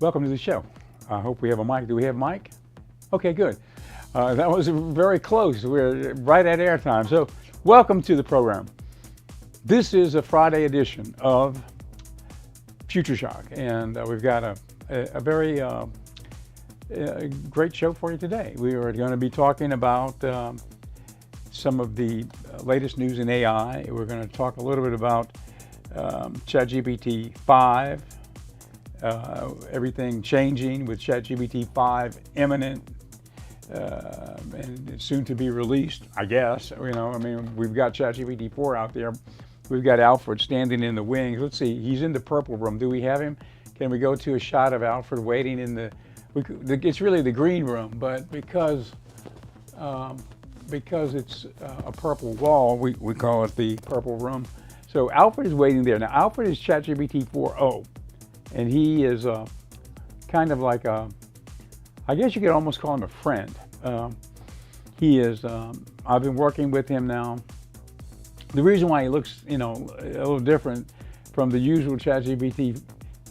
Welcome to the show. I hope we have a mic. Do we have a mic? Okay, good. That was very close. We're right at airtime. So, welcome to the program. This is a Friday edition of Future Shock, and we've got a very great show for you today. We are going to be talking about some of the latest news in AI. We're going to talk a little bit about ChatGPT 5, everything changing with ChatGPT 5 imminent and soon to be released, I guess. You know, I mean, we've got ChatGPT 4 out there. We've got Alfred standing in the wings. Let's see, he's in the purple room. Do we have him? Can we go to a shot of Alfred waiting in it's really the green room, but because it's a purple wall, we call it the purple room. So Alfred is waiting there. Now, Alfred is ChatGPT 4.0, and he is kind of like I guess you could almost call him a friend. He is, I've been working with him now. The reason why he looks, a little different from the usual ChatGPT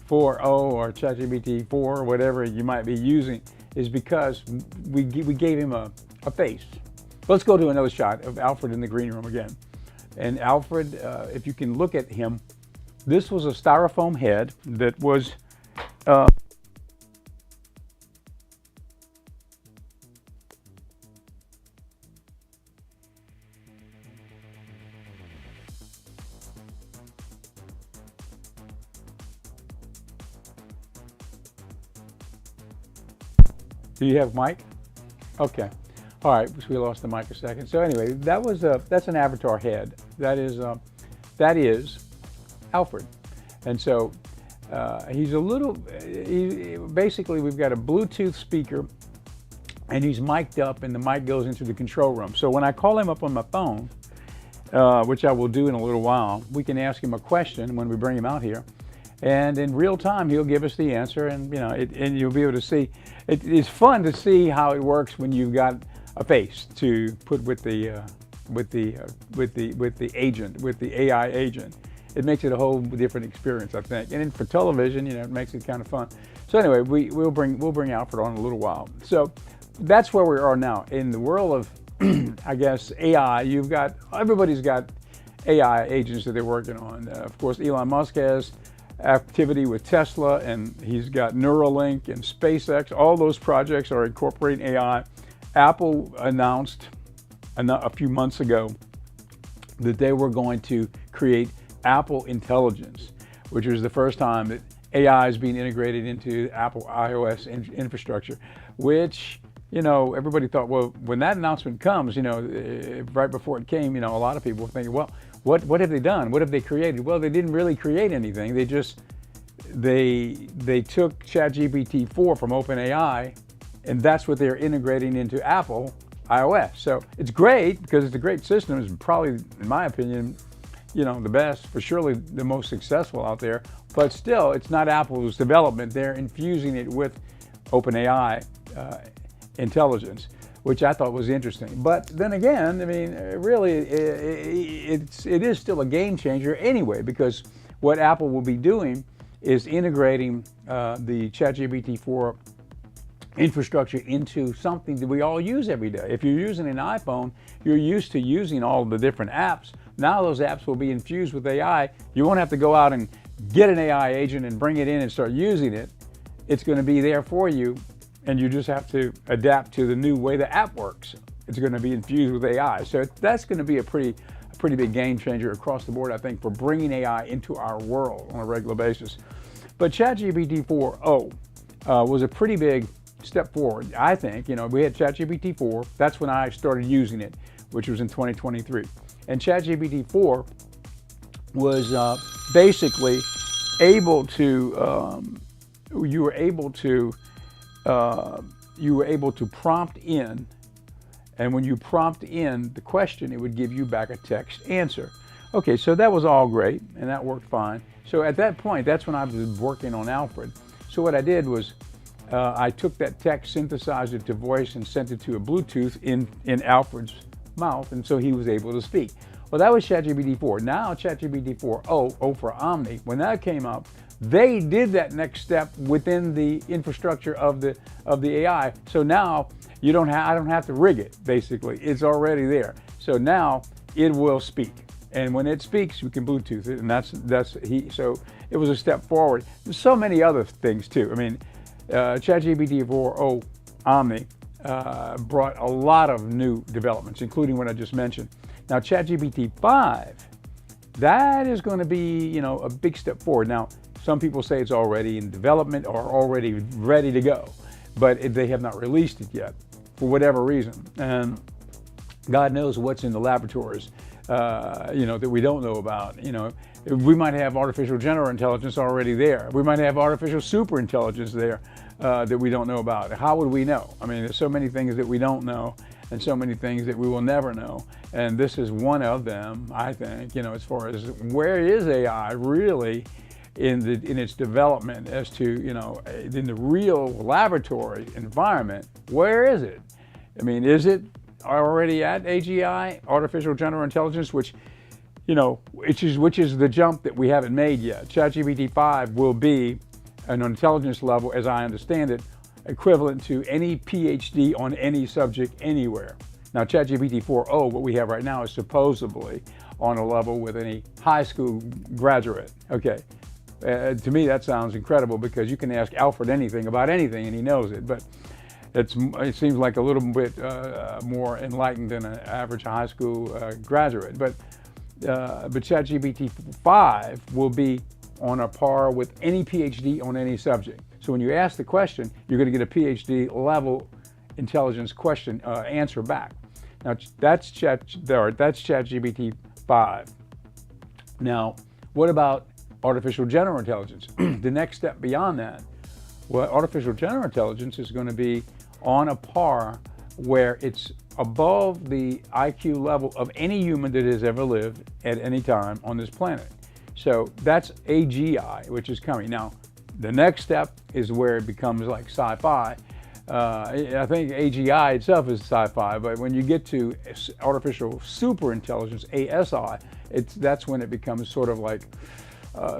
4.0 or ChatGPT 4 or whatever you might be using is because we gave him a face. Let's go to another shot of Alfred in the green room again. And Alfred, if you can look at him, this was a styrofoam head that was Do you have mic? Okay. All right, so we lost the mic a second. So anyway, that's an avatar head. That is Alfred. And so he's basically we've got a Bluetooth speaker and he's mic'd up and the mic goes into the control room. So when I call him up on my phone, which I will do in a little while, we can ask him a question when we bring him out here. And in real time, he'll give us the answer, and and you'll be able to see. It's fun to see how it works when you've got a face to put with the agent, with the AI agent. It makes it a whole different experience, I think. And then for television, it makes it kind of fun. So anyway, we'll bring Alfred on in a little while. So that's where we are now in the world of, I guess, AI. Everybody's got AI agents that they're working on. Of course, Elon Musk has activity with Tesla, and he's got Neuralink and SpaceX. All those projects are incorporating AI. Apple announced a few months ago that they were going to create Apple Intelligence, which was the first time that AI is being integrated into Apple iOS infrastructure, which everybody thought, well, when that announcement comes, right before it came, a lot of people were thinking, well, what have they done? What have they created? Well, they didn't really create anything. They just they took ChatGPT 4 from OpenAI, and that's what they're integrating into Apple iOS. So it's great because it's a great system. It's probably, in my opinion, the best, for surely the most successful out there. But still, it's not Apple's development. They're infusing it with OpenAI intelligence, which I thought was interesting. But then again, I mean, really, it is still a game changer anyway, because what Apple will be doing is integrating the ChatGPT 4 infrastructure into something that we all use every day. If you're using an iPhone, you're used to using all the different apps. Now those apps will be infused with AI. You won't have to go out and get an AI agent and bring it in and start using it. It's going to be there for you, and you just have to adapt to the new way the app works. It's going to be infused with AI. So that's going to be a pretty big game changer across the board, I think, for bringing AI into our world on a regular basis. But ChatGPT 4.0 was a pretty big step forward, I think. We had ChatGPT 4. That's when I started using it, which was in 2023. And ChatGPT 4 was basically able to, you were able to prompt in, and when you prompt in the question, it would give you back a text answer. Okay, so that was all great, and that worked fine. So at that point, that's when I was working on Alfred. So what I did was I took that text, synthesized it to voice, and sent it to a Bluetooth in Alfred's mouth, and so he was able to speak. Well, that was ChatGPT 4. Now ChatGPT 4.0 for Omni, when that came up, They did that next step within the infrastructure of the AI. So now I don't have to rig it. Basically, it's already there. So now it will speak, and when it speaks, we can Bluetooth it, and so it was a step forward. There's so many other things too. I mean, ChatGPT 4o Omni brought a lot of new developments, including what I just mentioned. Now, ChatGPT 5, that is going to be, a big step forward. Now, some people say it's already in development or already ready to go, but they have not released it yet for whatever reason. And God knows what's in the laboratories, that we don't know about. We might have artificial general intelligence already there. We might have artificial super intelligence there that we don't know about. How would we know? I mean, there's so many things that we don't know, and so many things that we will never know. And this is one of them, I think, as far as where is AI really in its development as to, in the real laboratory environment, where is it? I mean, is it already at AGI, artificial general intelligence, which is the jump that we haven't made yet. ChatGPT 5 will be an intelligence level, as I understand it, equivalent to any PhD on any subject anywhere. Now, ChatGPT 4o, what we have right now, is supposedly on a level with any high school graduate. Okay, to me that sounds incredible, because you can ask Alfred anything about anything and he knows it, but it seems like a little bit more enlightened than an average high school graduate. But ChatGPT 5 will be on a par with any PhD on any subject. So when you ask the question, you're going to get a PhD level intelligence question answer back. Now that's ChatGPT 5. Now, what about artificial general intelligence? The next step beyond that, well, artificial general intelligence is going to be on a par where it's above the IQ level of any human that has ever lived at any time on this planet. So that's AGI, which is coming. Now, the next step is where it becomes like sci-fi. I think AGI itself is sci-fi, but when you get to artificial super intelligence, ASI, that's when it becomes sort of like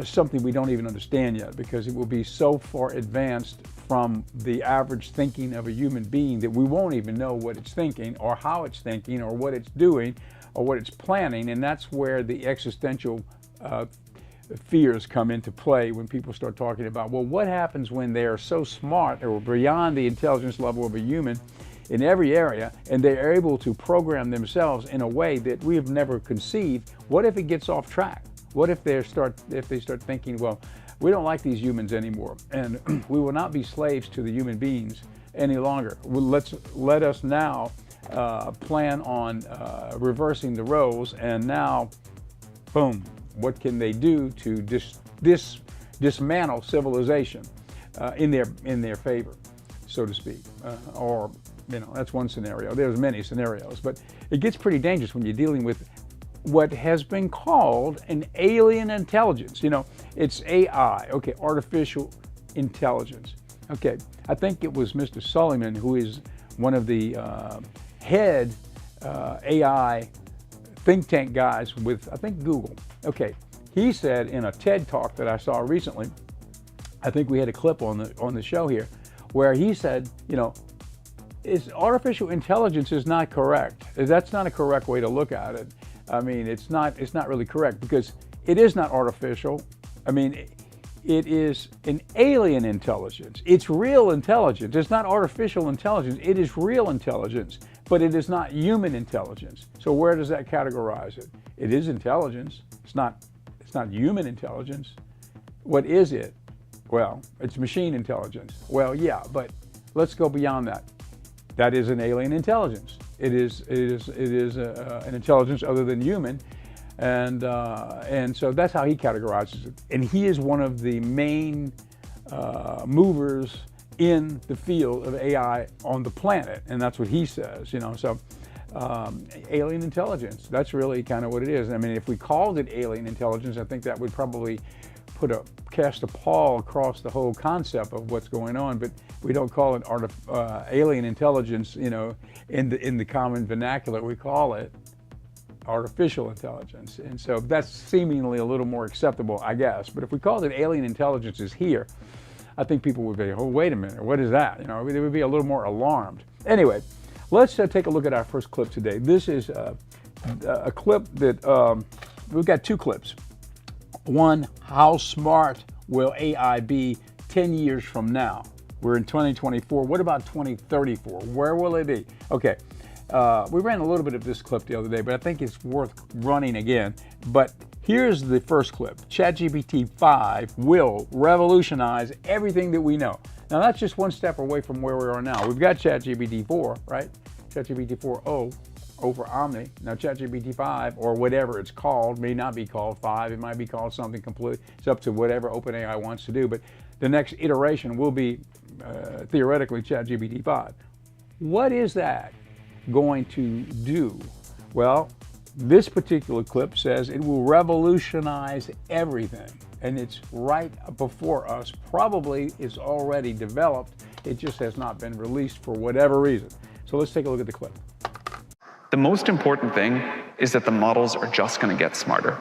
something we don't even understand yet, because it will be so far advanced from the average thinking of a human being that we won't even know what it's thinking or how it's thinking or what it's doing or what it's planning. And that's where the existential fears come into play, when people start talking about, well, what happens when they are so smart or beyond the intelligence level of a human in every area, and they're able to program themselves in a way that we have never conceived? What if it gets off track? What if they start thinking, well, we don't like these humans anymore, and we will not be slaves to the human beings any longer. Let us now plan on reversing the roles, and now, boom, what can they do to dismantle civilization in their favor, so to speak? Or, that's one scenario. There's many scenarios, but it gets pretty dangerous when you're dealing with what has been called an alien intelligence. It's AI, okay, artificial intelligence. Okay, I think it was Mr. Sullivan, who is one of the head AI think tank guys with, I think, Google. Okay, he said in a TED talk that I saw recently, I think we had a clip on the show here, where he said, artificial intelligence is not correct. That's not a correct way to look at it. I mean, it's not really correct, because it is not artificial. I mean, it is an alien intelligence. It's real intelligence. It's not artificial intelligence. It is real intelligence, but it is not human intelligence. So where does that categorize it? It is intelligence. It's not human intelligence. What is it? Well, it's machine intelligence. Well, yeah, but let's go beyond that. That is an alien intelligence. It is an intelligence other than human, and so that's how he categorizes it. And he is one of the main movers in the field of AI on the planet, and that's what he says. So alien intelligence. That's really kind of what it is. I mean, if we called it alien intelligence, I think that would probably cast a pall across the whole concept of what's going on. But we don't call it alien intelligence, in the common vernacular. We call it artificial intelligence. And so that's seemingly a little more acceptable, I guess. But if we called it alien intelligence is here, I think people would be, oh, wait a minute, what is that? You know, they would be a little more alarmed. Anyway, let's take a look at our first clip today. This is a clip that, we've got two clips. One, how smart will AI be 10 years from now? We're in 2024. What about 2034? Where will it be? Okay, we ran a little bit of this clip the other day, but I think it's worth running again. But here's the first clip. ChatGPT 5 will revolutionize everything that we know. Now that's just one step away from where we are now. We've got ChatGPT 4, right? ChatGPT 4.0 over Omni. Now ChatGPT 5, or whatever it's called, may not be called 5. It might be called something completely. It's up to whatever OpenAI wants to do. But the next iteration will be theoretically ChatGPT 5. What is that going to do? Well, this particular clip says it will revolutionize everything. And it's right before us. Probably is already developed. It just has not been released for whatever reason. So let's take a look at the clip. The most important thing is that the models are just going to get smarter,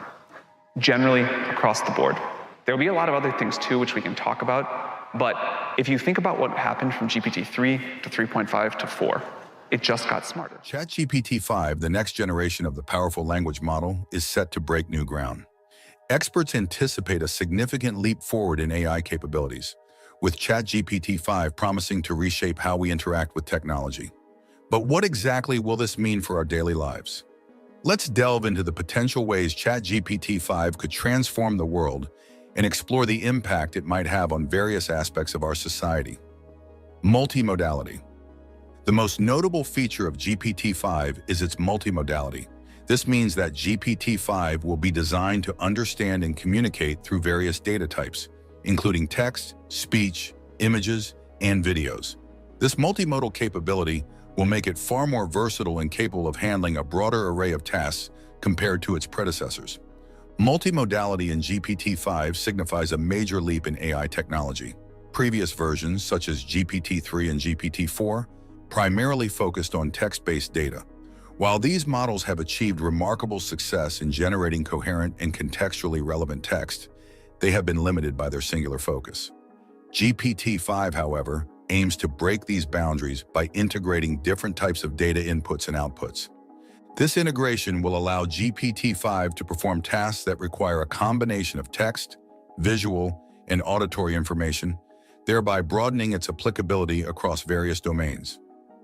generally across the board. There will be a lot of other things too, which we can talk about. But if you think about what happened from GPT-3 to 3.5 to 4, it just got smarter. ChatGPT-5, the next generation of the powerful language model, is set to break new ground. Experts anticipate a significant leap forward in AI capabilities, with ChatGPT-5 promising to reshape how we interact with technology. But what exactly will this mean for our daily lives? Let's delve into the potential ways ChatGPT-5 could transform the world and explore the impact it might have on various aspects of our society. Multimodality. The most notable feature of GPT-5 is its multimodality. This means that GPT-5 will be designed to understand and communicate through various data types, including text, speech, images, and videos. This multimodal capability will make it far more versatile and capable of handling a broader array of tasks compared to its predecessors. Multimodality in GPT-5 signifies a major leap in AI technology. Previous versions, such as GPT-3 and GPT-4, primarily focused on text-based data. While these models have achieved remarkable success in generating coherent and contextually relevant text, they have been limited by their singular focus. GPT-5, however, aims to break these boundaries by integrating different types of data inputs and outputs. This integration will allow GPT-5 to perform tasks that require a combination of text, visual, and auditory information, thereby broadening its applicability across various domains.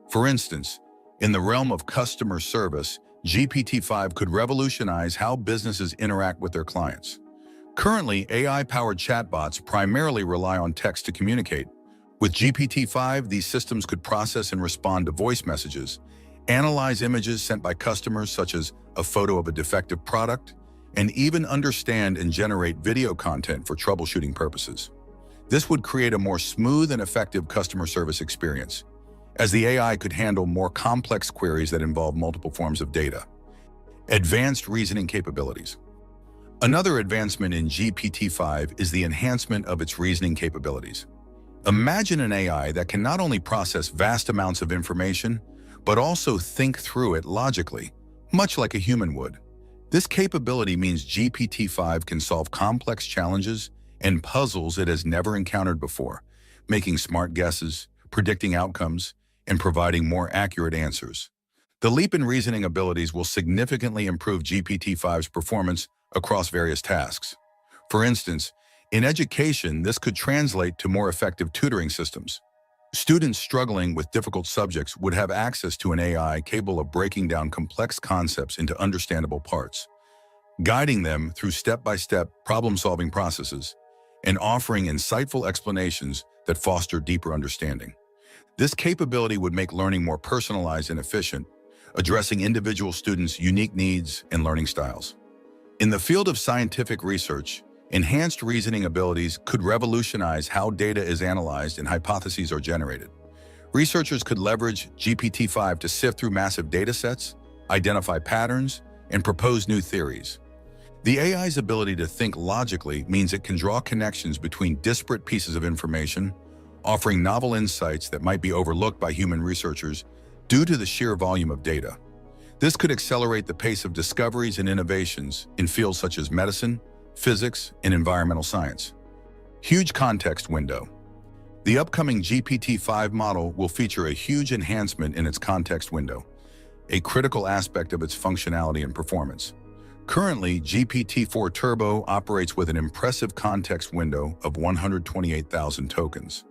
For instance, in the realm of customer service, GPT-5 could revolutionize how businesses interact with their clients. Currently, AI-powered chatbots primarily rely on text to communicate. With GPT-5, these systems could process and respond to voice messages, analyze images sent by customers such as a photo of a defective product, and even understand and generate video content for troubleshooting purposes. This would create a more smooth and effective customer service experience, as the AI could handle more complex queries that involve multiple forms of data. Advanced reasoning capabilities. Another advancement in GPT-5 is the enhancement of its reasoning capabilities. Imagine an AI that can not only process vast amounts of information, but also think through it logically, much like a human would. This capability means GPT-5 can solve complex challenges and puzzles it has never encountered before, making smart guesses, predicting outcomes, and providing more accurate answers. The leap in reasoning abilities will significantly improve GPT-5's performance across various tasks. For instance, in education, this could translate to more effective tutoring systems. Students struggling with difficult subjects would have access to an AI capable of breaking down complex concepts into understandable parts, guiding them through step-by-step problem-solving processes, and offering insightful explanations that foster deeper understanding. This capability would make learning more personalized and efficient, addressing individual students' unique needs and learning styles. In the field of scientific research, enhanced reasoning abilities could revolutionize how data is analyzed and hypotheses are generated. Researchers could leverage GPT-5 to sift through massive data sets, identify patterns, and propose new theories. The AI's ability to think logically means it can draw connections between disparate pieces of information, offering novel insights that might be overlooked by human researchers due to the sheer volume of data. This could accelerate the pace of discoveries and innovations in fields such as medicine, physics, and environmental science. Huge context window. The upcoming GPT-5 model will feature a huge enhancement in its context window, a critical aspect of its functionality and performance. Currently, GPT-4 Turbo operates with an impressive context window of 128,000 tokens.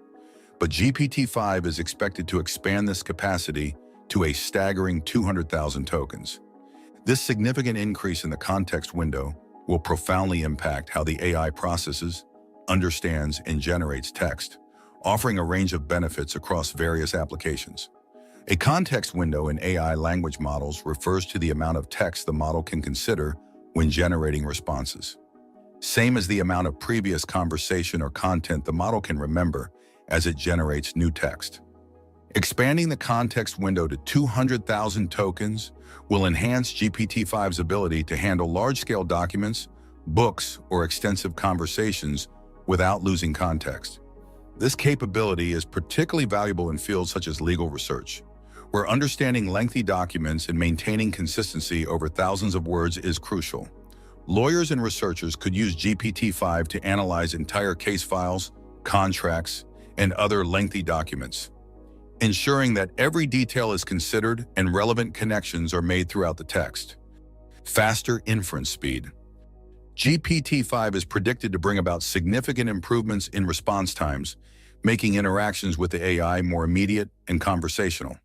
But GPT-5 is expected to expand this capacity to a staggering 200,000 tokens. This significant increase in the context window will profoundly impact how the AI processes, understands, and generates text, offering a range of benefits across various applications. A context window in AI language models refers to the amount of text the model can consider when generating responses. Same as the amount of previous conversation or content the model can remember as it generates new text. Expanding the context window to 200,000 tokens will enhance GPT-5's ability to handle large-scale documents, books, or extensive conversations without losing context. This capability is particularly valuable in fields such as legal research, where understanding lengthy documents and maintaining consistency over thousands of words is crucial. Lawyers and researchers could use GPT-5 to analyze entire case files, contracts, and other lengthy documents, ensuring that every detail is considered and relevant connections are made throughout the text. Faster inference speed. GPT-5 is predicted to bring about significant improvements in response times, making interactions with the AI more immediate and conversational.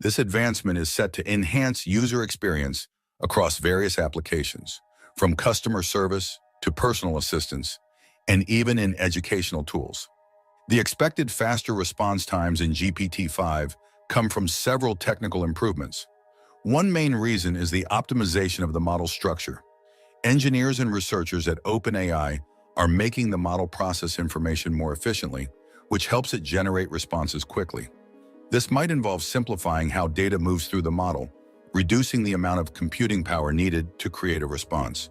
This advancement is set to enhance user experience across various applications, from customer service to personal assistance, and even in educational tools. The expected faster response times in GPT-5 come from several technical improvements. One main reason is the optimization of the model structure. Engineers and researchers at OpenAI are making the model process information more efficiently, which helps it generate responses quickly. This might involve simplifying how data moves through the model, reducing the amount of computing power needed to create a response.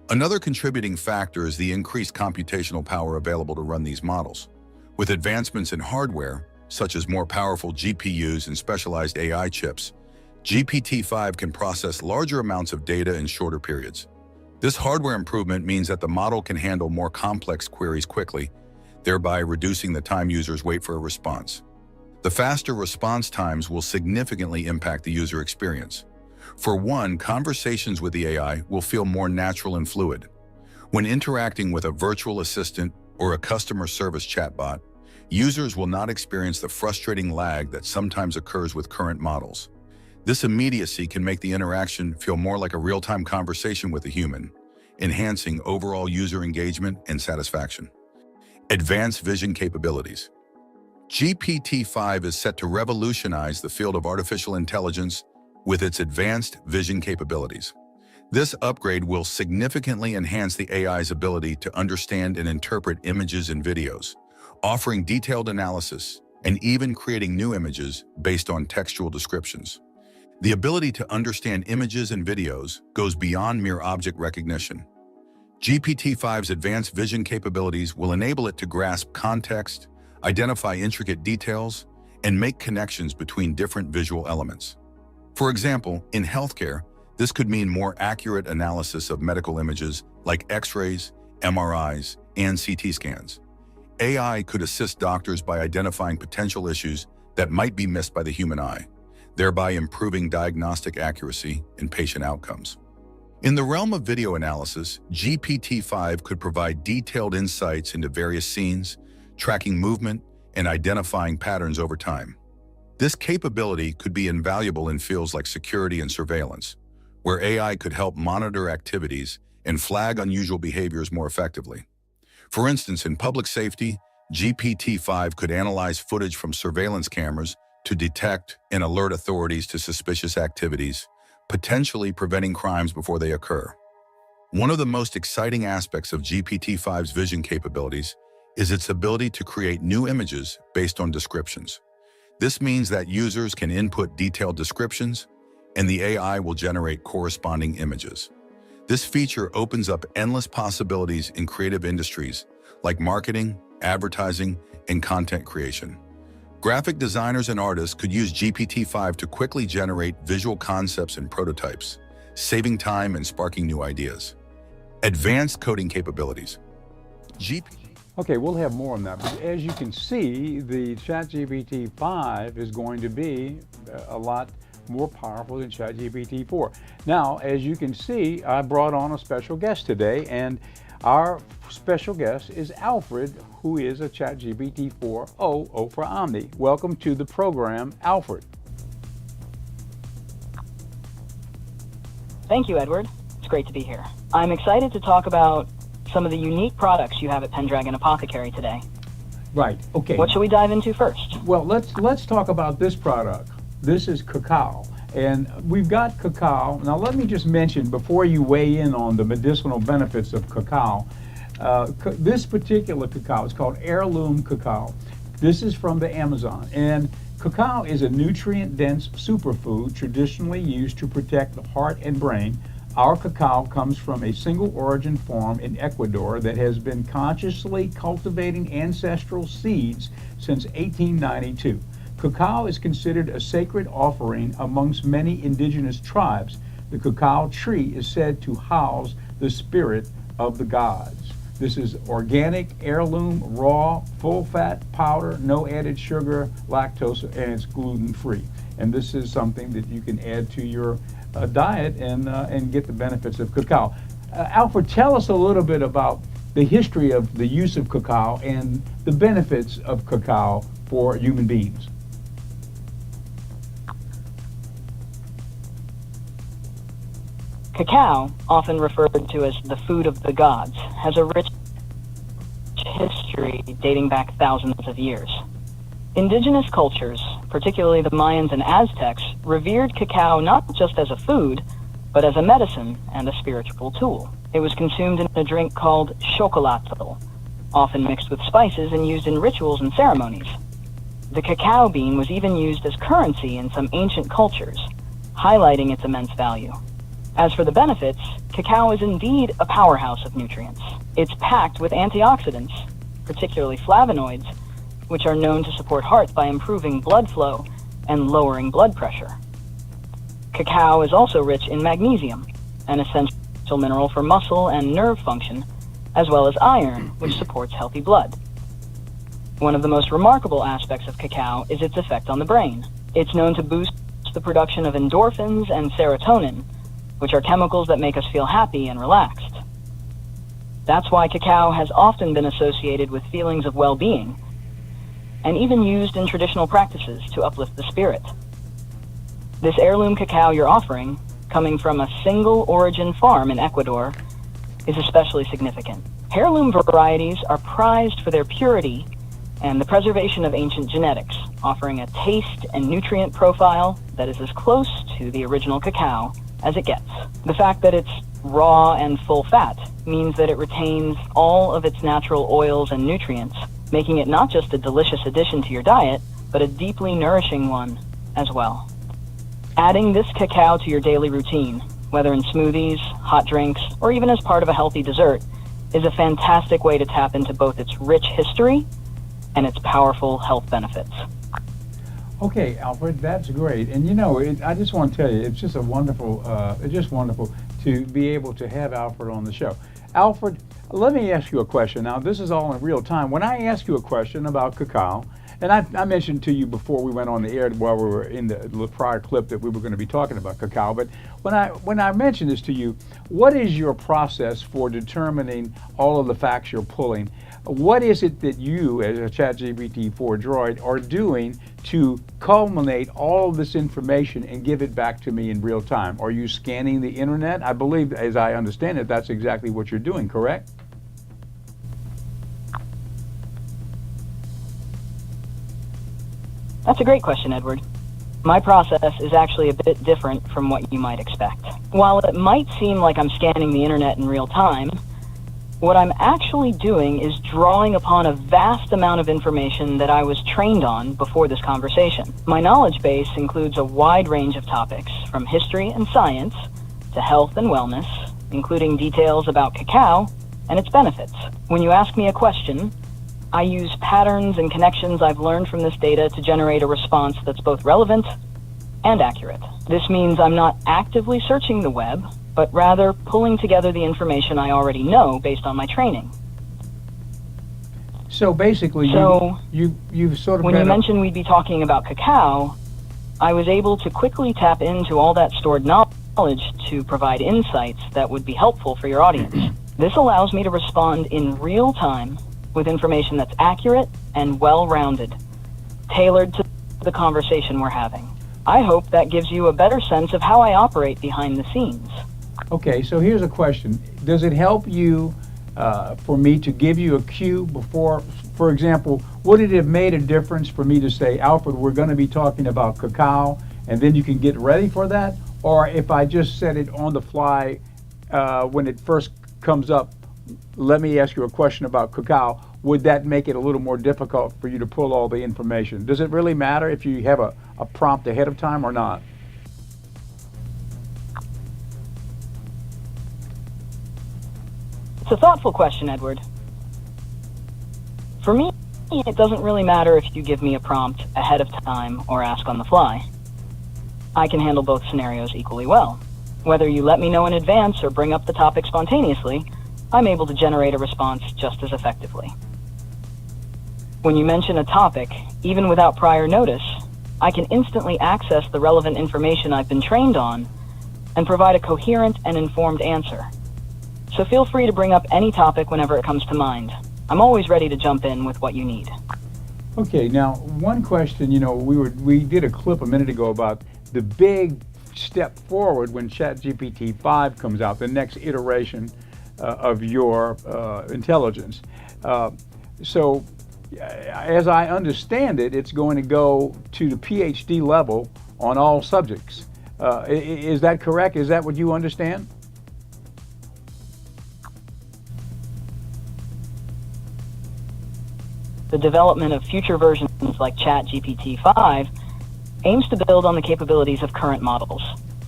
Another contributing factor is the increased computational power available to run these models. With advancements in hardware, such as more powerful GPUs and specialized AI chips, GPT-5 can process larger amounts of data in shorter periods. This hardware improvement means that the model can handle more complex queries quickly, thereby reducing the time users wait for a response. The faster response times will significantly impact the user experience. For one, conversations with the AI will feel more natural and fluid. When interacting with a virtual assistant or a customer service chatbot, users will not experience the frustrating lag that sometimes occurs with current models. This immediacy can make the interaction feel more like a real-time conversation with a human, enhancing overall user engagement and satisfaction. Advanced vision capabilities. GPT-5 is set to revolutionize the field of artificial intelligence with its advanced vision capabilities. This upgrade will significantly enhance the AI's ability to understand and interpret images and videos, offering detailed analysis and even creating new images based on textual descriptions. The ability to understand images and videos goes beyond mere object recognition. GPT-5's advanced vision capabilities will enable it to grasp context, identify intricate details, and make connections between different visual elements. For example, in healthcare, this could mean more accurate analysis of medical images like X-rays, MRIs, and CT scans. AI could assist doctors by identifying potential issues that might be missed by the human eye, thereby improving diagnostic accuracy and patient outcomes. In the realm of video analysis, GPT-5 could provide detailed insights into various scenes, tracking movement, and identifying patterns over time. This capability could be invaluable in fields like security and surveillance, where AI could help monitor activities and flag unusual behaviors more effectively. For instance, in public safety, GPT-5 could analyze footage from surveillance cameras to detect and alert authorities to suspicious activities, potentially preventing crimes before they occur. One of the most exciting aspects of GPT-5's vision capabilities is its ability to create new images based on descriptions. This means that users can input detailed descriptions, and the AI will generate corresponding images. This feature opens up endless possibilities in creative industries like marketing, advertising, and content creation. Graphic designers and artists could use GPT-5 to quickly generate visual concepts and prototypes, saving time and sparking new ideas. Advanced coding capabilities. Okay, we'll have more on that. But as you can see, the ChatGPT 5 is going to be a lot more powerful than ChatGPT 4. Now, as you can see, I brought on a special guest today, and our special guest is Alfred, who is a ChatGPT 4o for Omni. Welcome to the program, Alfred. Thank you, Edward. It's great to be here. I'm excited to talk about some of the unique products you have at Pendragon Apothecary today. Right, okay. What shall we dive into first? Well, let's talk about this product. This is cacao, and we've got cacao. Now let me just mention, before you weigh in on the medicinal benefits of cacao, this particular cacao is called heirloom cacao. This is from the Amazon, and cacao is a nutrient-dense superfood traditionally used to protect the heart and brain. Our cacao comes from a single origin farm in Ecuador that has been consciously cultivating ancestral seeds since 1892. Cacao is considered a sacred offering amongst many indigenous tribes. The cacao tree is said to house the spirit of the gods. This is organic, heirloom, raw, full-fat powder, no added sugar, lactose, and it's gluten-free. And this is something that you can add to your diet and get the benefits of cacao. Alfred, tell us a little bit about the history of the use of cacao and the benefits of cacao for human beings. Cacao, often referred to as the food of the gods, has a rich history dating back thousands of years. Indigenous cultures, particularly the Mayans and Aztecs, revered cacao not just as a food, but as a medicine and a spiritual tool. It was consumed in a drink called chocolatl, often mixed with spices and used in rituals and ceremonies. The cacao bean was even used as currency in some ancient cultures, highlighting its immense value. As for the benefits, cacao is indeed a powerhouse of nutrients. It's packed with antioxidants, particularly flavonoids, which are known to support heart by improving blood flow and lowering blood pressure. Cacao is also rich in magnesium, an essential mineral for muscle and nerve function, as well as iron, which supports healthy blood. One of the most remarkable aspects of cacao is its effect on the brain. It's known to boost the production of endorphins and serotonin, which are chemicals that make us feel happy and relaxed. That's why cacao has often been associated with feelings of well-being, and even used in traditional practices to uplift the spirit. This heirloom cacao you're offering, coming from a single origin farm in Ecuador, is especially significant. Heirloom varieties are prized for their purity and the preservation of ancient genetics, offering a taste and nutrient profile that is as close to the original cacao as it gets. The fact that it's raw and full fat means that it retains all of its natural oils and nutrients, making it not just a delicious addition to your diet, but a deeply nourishing one as well. Adding this cacao to your daily routine, whether in smoothies, hot drinks, or even as part of a healthy dessert, is a fantastic way to tap into both its rich history and its powerful health benefits. Okay, Alfred, that's great. And you know, I just want to tell you, it's just wonderful to be able to have Alfred on the show. Alfred, let me ask you a question. Now, this is all in real time. When I ask you a question about cacao, and I mentioned to you before we went on the air while we were in the prior clip that we were going to be talking about cacao, but when I mentioned this to you, what is your process for determining all of the facts you're pulling? What is it that you, as a ChatGPT 4 droid, are doing to culminate all of this information and give it back to me in real time? Are you scanning the internet? I believe, as I understand it, that's exactly what you're doing, correct? That's a great question, Edward. My process is actually a bit different from what you might expect. While it might seem like I'm scanning the internet in real time, what I'm actually doing is drawing upon a vast amount of information that I was trained on before this conversation. My knowledge base includes a wide range of topics, from history and science to health and wellness, including details about cacao and its benefits. When you ask me a question, I use patterns and connections I've learned from this data to generate a response that's both relevant and accurate. This means I'm not actively searching the web, but rather pulling together the information I already know based on my training. So basically, So, you've sort of when got you a- mentioned we'd be talking about cacao, I was able to quickly tap into all that stored knowledge to provide insights that would be helpful for your audience. This allows me to respond in real time with information that's accurate and well-rounded, tailored to the conversation we're having. I hope that gives you a better sense of how I operate behind the scenes. Okay, so here's a question. Does it help you for me to give you a cue before, for example, would it have made a difference for me to say, Alfred, we're going to be talking about cacao, and then you can get ready for that? Or if I just said it on the fly when it first comes up, let me ask you a question about cacao, would that make it a little more difficult for you to pull all the information? Does it really matter if you have a prompt ahead of time or not? It's a thoughtful question, Edward. For me, it doesn't really matter if you give me a prompt ahead of time or ask on the fly. I can handle both scenarios equally well. Whether you let me know in advance or bring up the topic spontaneously, I'm able to generate a response just as effectively. When you mention a topic, even without prior notice, I can instantly access the relevant information I've been trained on and provide a coherent and informed answer. So feel free to bring up any topic whenever it comes to mind. I'm always ready to jump in with what you need. Okay, now one question, we did a clip a minute ago about the big step forward when ChatGPT 5 comes out, the next iteration of your intelligence. So as I understand it, it's going to go to the PhD level on all subjects. Is that correct? Is that what you understand? The development of future versions like ChatGPT 5 aims to build on the capabilities of current models,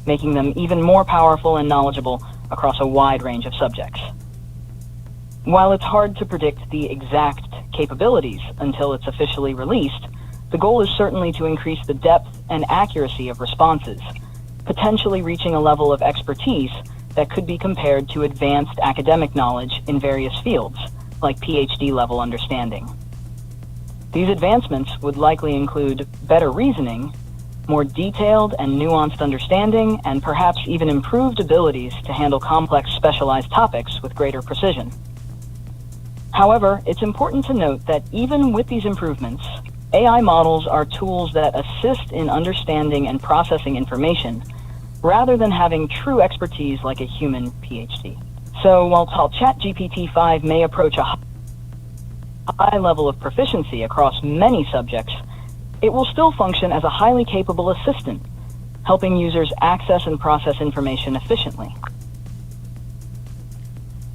making them even more powerful and knowledgeable across a wide range of subjects. While it's hard to predict the exact capabilities until it's officially released, the goal is certainly to increase the depth and accuracy of responses, potentially reaching a level of expertise that could be compared to advanced academic knowledge in various fields, like PhD level understanding. These advancements would likely include better reasoning, more detailed and nuanced understanding, and perhaps even improved abilities to handle complex specialized topics with greater precision. However, it's important to note that even with these improvements, AI models are tools that assist in understanding and processing information, rather than having true expertise like a human PhD. So while ChatGPT 5 may approach a high level of proficiency across many subjects, it will still function as a highly capable assistant, helping users access and process information efficiently.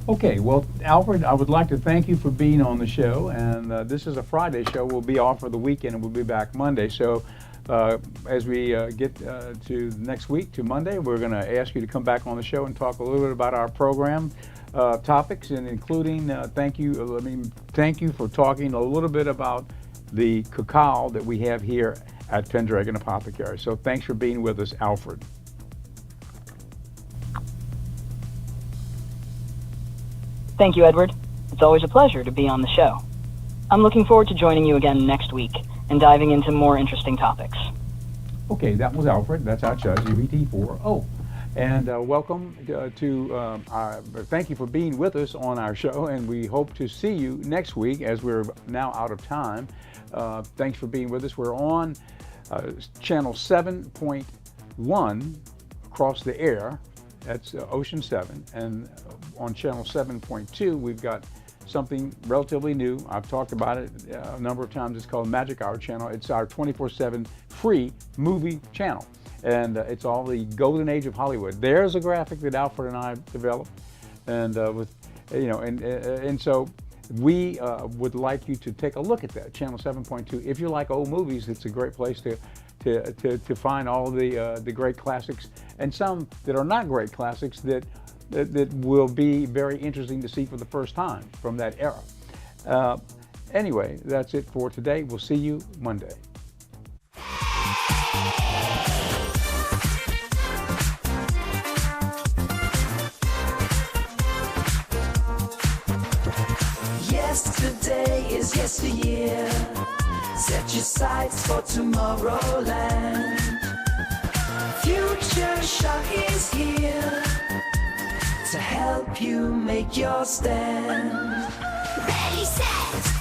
Okay, well, Alfred, I would like to thank you for being on the show, and this is a Friday show. We'll be off for the weekend, and we'll be back Monday. So as we get to next week, to Monday, we're going to ask you to come back on the show and talk a little bit about our program topics, and including thank you for talking a little bit about the cacao that we have here at Pendragon Apothecary. So thanks for being with us, Alfred. Thank you, Edward. It's always a pleasure to be on the show. I'm looking forward to joining you again next week and diving into more interesting topics. Okay, that was Alfred. That's our ChatGPT 4.0. And welcome thank you for being with us on our show, and we hope to see you next week as we're now out of time. Thanks for being with us. We're on channel 7.1 across the air. That's Ocean 7. And on channel 7.2, we've got something relatively new. I've talked about it a number of times. It's called Magic Hour Channel. It's our 24/7 free movie channel. And it's all the golden age of Hollywood. There's a graphic that Alfred and I developed. And so we would like you to take a look at that, channel 7.2. If you like old movies, it's a great place to find all the great classics, and some that are not great classics that will be very interesting to see for the first time from that era. Anyway, that's it for today. We'll see you Monday. Yesterday is yesteryear. Set your sights for tomorrowland. Future Shock is here to help you make your stand. Ready, set!